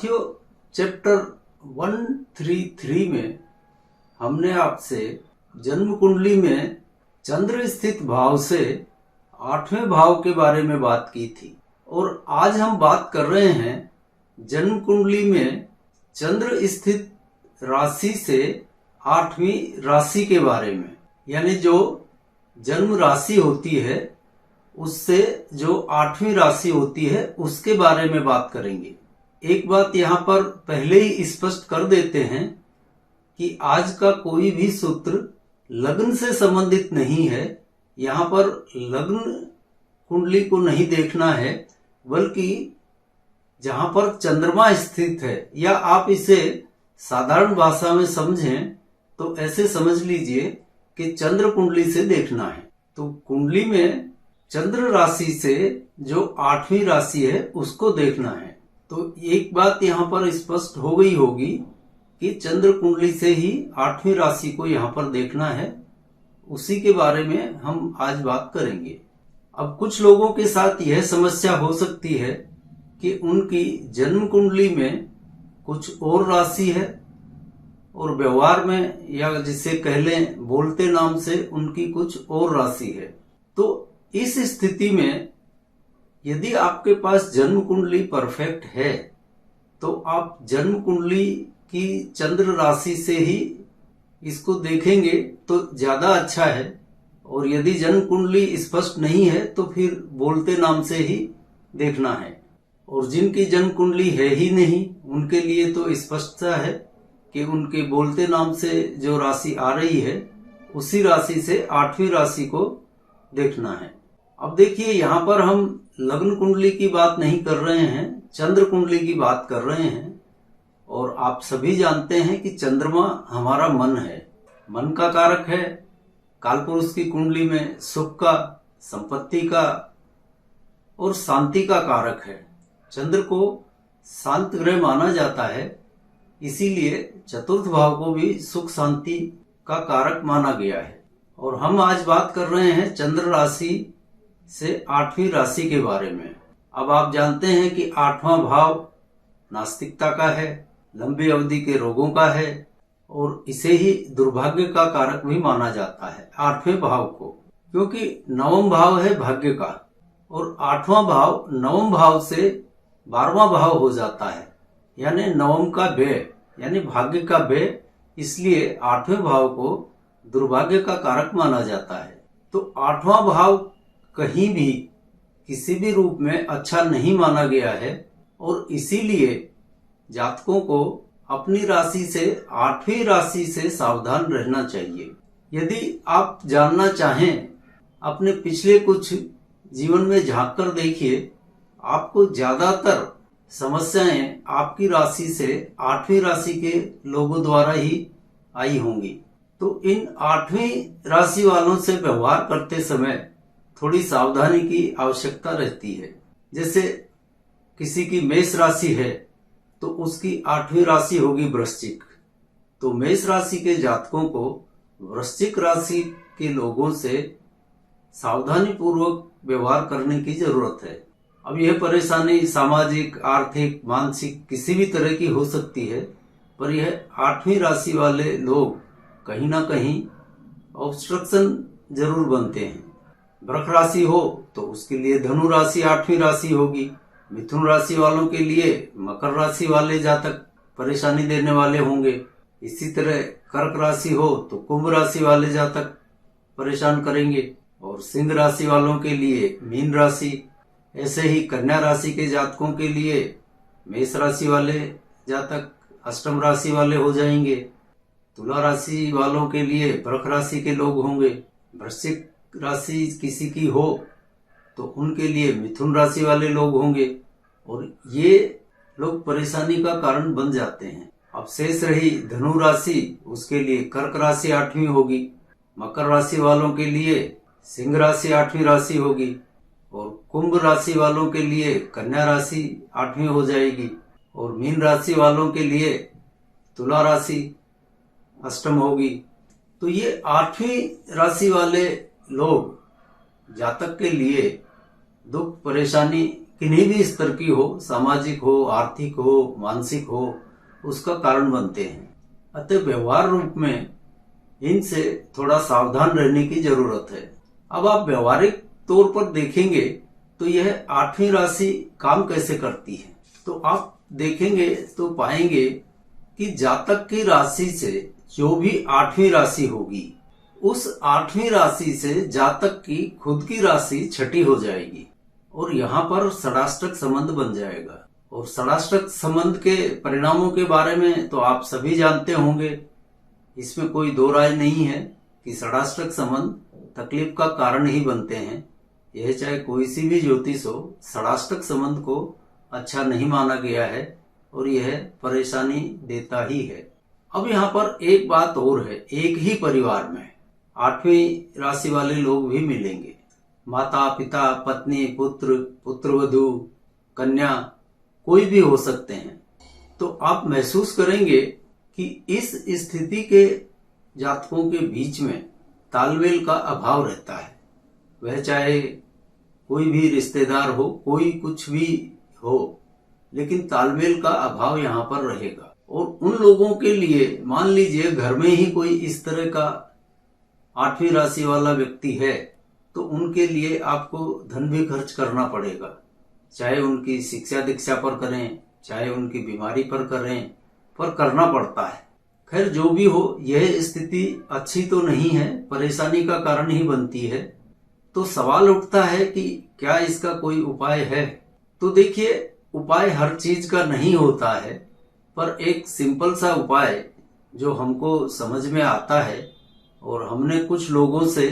साथियों, चैप्टर 133 में हमने आपसे जन्म कुंडली में चंद्र स्थित भाव से 8वें भाव के बारे में बात की थी और आज हम बात कर रहे हैं जन्म कुंडली में चंद्र स्थित राशि से 8वीं राशि के बारे में। यानी जो जन्म राशि होती है उससे जो 8वीं राशि होती है उसके बारे में बात करेंगे। एक बात यहाँ पर पहले ही स्पष्ट कर देते हैं कि आज का कोई भी सूत्र लग्न से संबंधित नहीं है। यहाँ पर लग्न कुंडली को नहीं देखना है, बल्कि जहां पर चंद्रमा स्थित है, या आप इसे साधारण भाषा में समझें तो ऐसे समझ लीजिए कि चंद्र कुंडली से देखना है। तो कुंडली में चंद्र राशि से जो 8वीं राशि है उसको देखना है। तो एक बात यहाँ पर स्पष्ट हो गई होगी कि चंद्र कुंडली से ही 8वीं राशि को यहाँ पर देखना है। उसी के बारे में हम आज बात करेंगे। अब कुछ लोगों के साथ यह समस्या हो सकती है कि उनकी जन्म कुंडली में कुछ और राशि है और व्यवहार में, या जिसे कह लें बोलते नाम से, उनकी कुछ और राशि है। तो इस स्थिति में यदि आपके पास जन्म कुंडली परफेक्ट है तो आप जन्म कुंडली की चंद्र राशि से ही इसको देखेंगे तो ज्यादा अच्छा है। और यदि जन्म कुंडली स्पष्ट नहीं है तो फिर बोलते नाम से ही देखना है। और जिनकी जन्म कुंडली है ही नहीं उनके लिए तो स्पष्टता है कि उनके बोलते नाम से जो राशि आ रही है उसी राशि से 8वीं राशि को देखना है। अब देखिए, यहाँ पर हम लग्न कुंडली की बात नहीं कर रहे हैं, चंद्र कुंडली की बात कर रहे हैं। और आप सभी जानते हैं कि चंद्रमा हमारा मन है, मन का कारक है। कालपुरुष की कुंडली में सुख का, संपत्ति का और शांति का कारक है। चंद्र को शांत ग्रह माना जाता है, इसीलिए चतुर्थ भाव को भी सुख शांति का कारक माना गया है। और हम आज बात कर रहे हैं चंद्र राशि से 8वीं राशि के बारे में। अब आप जानते हैं कि 8वां भाव नास्तिकता का है, लंबी अवधि के रोगों का है और इसे ही दुर्भाग्य का कारक भी माना जाता है 8वें भाव को, क्योंकि 9वां भाव है भाग्य का और 8वां भाव 9वां भाव से 12वां भाव हो जाता है। यानी 9वां का व्यय, यानी भाग्य का व्यय, इसलिए 8वें भाव को दुर्भाग्य का कारक माना जाता है। तो 8वां भाव कहीं भी किसी भी रूप में अच्छा नहीं माना गया है और इसीलिए जातकों को अपनी राशि से 8वीं राशि से सावधान रहना चाहिए। यदि आप जानना चाहें, अपने पिछले कुछ जीवन में झांक कर देखिए, आपको ज्यादातर समस्याएं आपकी राशि से 8वीं राशि के लोगों द्वारा ही आई होंगी। तो इन 8वीं राशि वालों से व्यवहार करते समय थोड़ी सावधानी की आवश्यकता रहती है। जैसे किसी की मेष राशि है तो उसकी 8वीं राशि होगी वृश्चिक। तो मेष राशि के जातकों को वृश्चिक राशि के लोगों से सावधानी पूर्वक व्यवहार करने की जरूरत है। अब यह परेशानी सामाजिक, आर्थिक, मानसिक किसी भी तरह की हो सकती है, पर यह 8वीं राशि वाले लोग कहीं ना कहीं ऑब्स्ट्रक्शन जरूर बनते हैं। वृष राशि हो तो उसके लिए धनु राशि 8वीं राशि होगी। मिथुन राशि वालों के लिए मकर राशि वाले जातक परेशानी देने वाले होंगे। इसी तरह कर्क राशि हो तो कुंभ राशि वाले जातक परेशान करेंगे और सिंह राशि वालों के लिए मीन राशि। ऐसे ही कन्या राशि के जातकों के लिए मेष राशि वाले जातक अष्टम राशि वाले हो जाएंगे। तुला राशि वालों के लिए वृष राशि के लोग होंगे। वृश्चिक राशि किसी की हो तो उनके लिए मिथुन राशि वाले लोग होंगे और ये लोग परेशानी का कारण बन जाते हैं। अब शेष रही धनु राशि, उसके लिए कर्क राशि 8वीं होगी। मकर राशि वालों के लिए सिंह राशि 8वीं राशि होगी और कुंभ राशि वालों के लिए कन्या राशि 8वीं हो जाएगी और मीन राशि वालों के लिए तुला राशि अष्टम होगी। तो ये 8वीं राशि वाले लोग जातक के लिए दुख परेशानी किन्हीं भी स्तर की हो, सामाजिक हो, आर्थिक हो, मानसिक हो, उसका कारण बनते हैं। अतः व्यवहार रूप में इनसे थोड़ा सावधान रहने की जरूरत है। अब आप व्यवहारिक तौर पर देखेंगे तो यह 8वीं राशि काम कैसे करती है, तो आप देखेंगे तो पाएंगे कि जातक की राशि से जो भी 8वीं राशि होगी, उस 8वीं राशि से जातक की खुद की राशि छठी हो जाएगी और यहाँ पर षडाष्टक संबंध बन जाएगा। और षडाष्टक संबंध के परिणामों के बारे में तो आप सभी जानते होंगे, इसमें कोई दो राय नहीं है कि षडाष्टक संबंध तकलीफ का कारण ही बनते हैं। यह चाहे कोई सी भी ज्योतिष हो, षडाष्टक संबंध को अच्छा नहीं माना गया है और यह परेशानी देता ही है। अब यहाँ पर एक बात और है, एक ही परिवार में 8वीं राशि वाले लोग भी मिलेंगे। माता, पिता, पत्नी, पुत्र, पुत्रवधू, कन्या, कोई भी हो सकते हैं। तो आप महसूस करेंगे कि इस स्थिति के जातकों के बीच में तालमेल का अभाव रहता है। वह चाहे कोई भी रिश्तेदार हो, कोई कुछ भी हो, लेकिन तालमेल का अभाव यहाँ पर रहेगा। और उन लोगों के लिए मान लीजिए घर में ही कोई इस तरह का 8वीं राशि वाला व्यक्ति है, तो उनके लिए आपको धन भी खर्च करना पड़ेगा, चाहे उनकी शिक्षा दीक्षा पर करें, चाहे उनकी बीमारी पर करें, पर करना पड़ता है। खैर जो भी हो, यह स्थिति अच्छी तो नहीं है, परेशानी का कारण ही बनती है। तो सवाल उठता है कि क्या इसका कोई उपाय है? तो देखिए, उपाय हर चीज का नहीं होता है, पर एक सिंपल सा उपाय जो हमको समझ में आता है और हमने कुछ लोगों से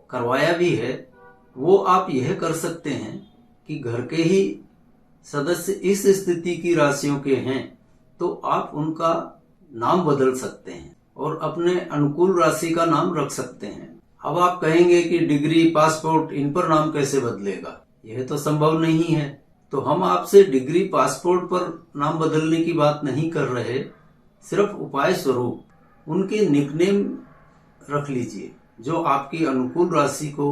करवाया भी है, वो आप यह कर सकते हैं कि घर के ही सदस्य इस स्थिति की राशियों के हैं तो आप उनका नाम बदल सकते हैं और अपने अनुकूल राशि का नाम रख सकते हैं। अब आप कहेंगे कि डिग्री, पासपोर्ट, इन पर नाम कैसे बदलेगा? यह तो संभव नहीं है। तो हम आपसे डिग्री, पासपोर्ट पर नाम बदलने की बात नहीं कर रहे, सिर्फ उपाय स्वरूप उनके निकनेम रख लीजिए। जो आपकी अनुकूल राशि को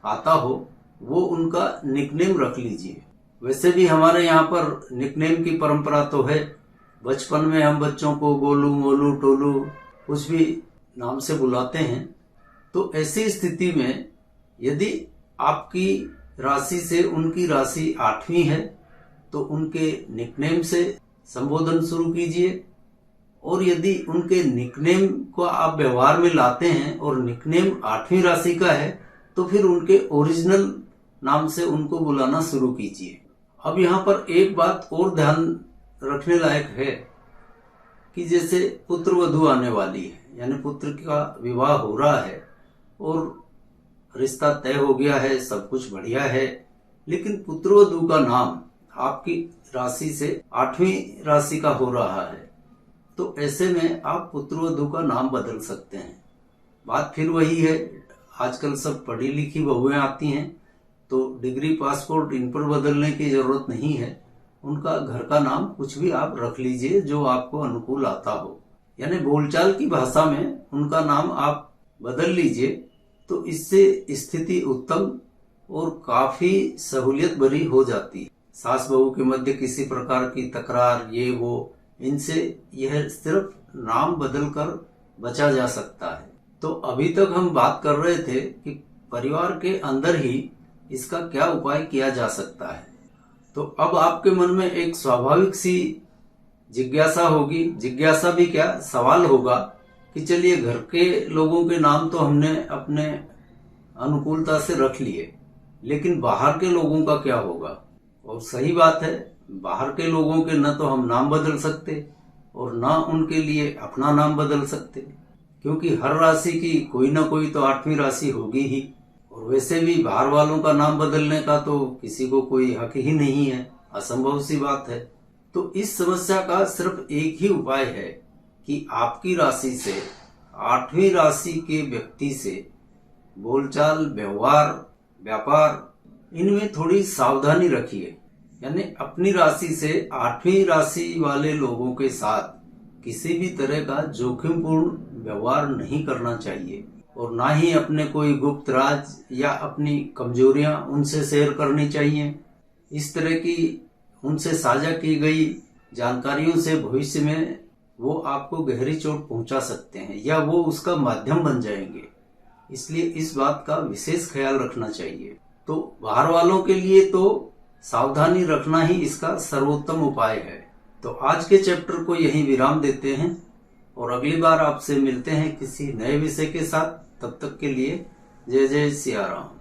आता हो वो उनका निकनेम रख लीजिए। वैसे भी हमारे यहाँ पर निकनेम की परंपरा तो है। बचपन में हम बच्चों को गोलू, मोलू, टोलू कुछ भी नाम से बुलाते हैं। तो ऐसी स्थिति में यदि आपकी राशि से उनकी राशि 8वीं है तो उनके निकनेम से संबोधन शुरू कीजिए। और यदि उनके निकनेम को आप व्यवहार में लाते हैं और निकनेम 8वीं राशि का है तो फिर उनके ओरिजिनल नाम से उनको बुलाना शुरू कीजिए। अब यहाँ पर एक बात और ध्यान रखने लायक है कि जैसे पुत्र वधू आने वाली है, यानी पुत्र का विवाह हो रहा है और रिश्ता तय हो गया है, सब कुछ बढ़िया है, लेकिन पुत्र वधू का नाम आपकी राशि से 8वीं राशि का हो रहा है, तो ऐसे में आप पुत्र वधू का नाम बदल सकते हैं। बात फिर वही है, आजकल सब पढ़ी लिखी बहुएं आती हैं तो डिग्री, पासपोर्ट इन पर बदलने की जरूरत नहीं है। उनका घर का नाम कुछ भी आप रख लीजिए जो आपको अनुकूल आता हो, यानी बोलचाल की भाषा में उनका नाम आप बदल लीजिए। तो इससे स्थिति उत्तम और काफी सहूलियत भरी हो जाती है। सास बहू के मध्य किसी प्रकार की तकरार, ये वो, इनसे यह सिर्फ नाम बदलकर बचा जा सकता है। तो अभी तक हम बात कर रहे थे कि परिवार के अंदर ही इसका क्या उपाय किया जा सकता है। तो अब आपके मन में एक स्वाभाविक सी जिज्ञासा होगी, जिज्ञासा भी क्या, सवाल होगा कि चलिए घर के लोगों के नाम तो हमने अपने अनुकूलता से रख लिए, लेकिन बाहर के लोगों का क्या होगा? और सही बात है, बाहर के लोगों के न तो हम नाम बदल सकते और न उनके लिए अपना नाम बदल सकते, क्योंकि हर राशि की कोई ना कोई तो 8वीं राशि होगी ही। और वैसे भी बाहर वालों का नाम बदलने का तो किसी को कोई हक ही नहीं है, असंभव सी बात है। तो इस समस्या का सिर्फ एक ही उपाय है कि आपकी राशि से 8वीं राशि के व्यक्ति से बोलचाल, व्यवहार, व्यापार इनमें थोड़ी सावधानी रखिए। यानी अपनी राशि से 8वीं राशि वाले लोगों के साथ किसी भी तरह का जोखिमपूर्ण व्यवहार नहीं करना चाहिए और ना ही अपने कोई गुप्त राज या अपनी कमजोरियां उनसे शेयर करनी चाहिए। इस तरह की उनसे साझा की गई जानकारियों से भविष्य में वो आपको गहरी चोट पहुंचा सकते हैं या वो उसका माध्यम बन जाएंगे। इसलिए इस बात का विशेष ख्याल रखना चाहिए। तो बाहर वालों के लिए तो सावधानी रखना ही इसका सर्वोत्तम उपाय है। तो आज के चैप्टर को यहीं विराम देते हैं और अगली बार आपसे मिलते हैं किसी नए विषय के साथ। तब तक के लिए जय जय सिया राम।